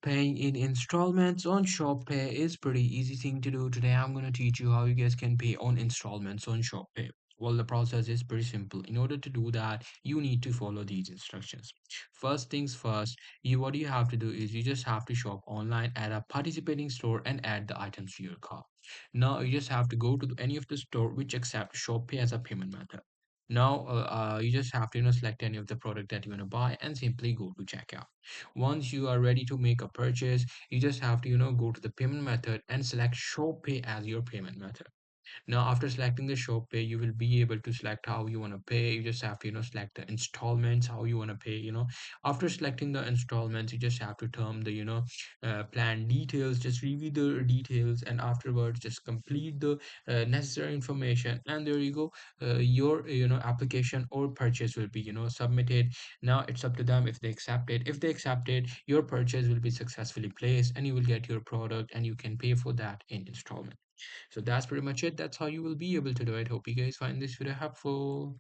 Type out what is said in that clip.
paying in installments on ShopPay is pretty easy thing to do. Today I'm going to teach you how you guys can pay on installments on ShopPay. Well, the process is pretty simple. In order to do that, you need to follow these instructions. First things first, what you have to do is you just have to shop online at a participating store and add the items to your cart. Now you just have to go to any of the store which accept ShopPay as a payment method. Now you just have to select any of the product that you want to buy and simply go to checkout. Once you are ready to make a purchase, you just have to go to the payment method and select show pay as your payment method. Now, after selecting the show pay, you will be able to select how you want to pay. You just have to, select the installments, how you want to pay. After selecting the installments, you just have to term the, plan details, just review the details, and afterwards, just complete the necessary information. And there you go. Your, application or purchase will be, submitted. Now it's up to them if they accept it. If they accept it, your purchase will be successfully placed and you will get your product and you can pay for that in installment. So that's pretty much it. That's how you will be able to do it. Hope you guys find this video helpful.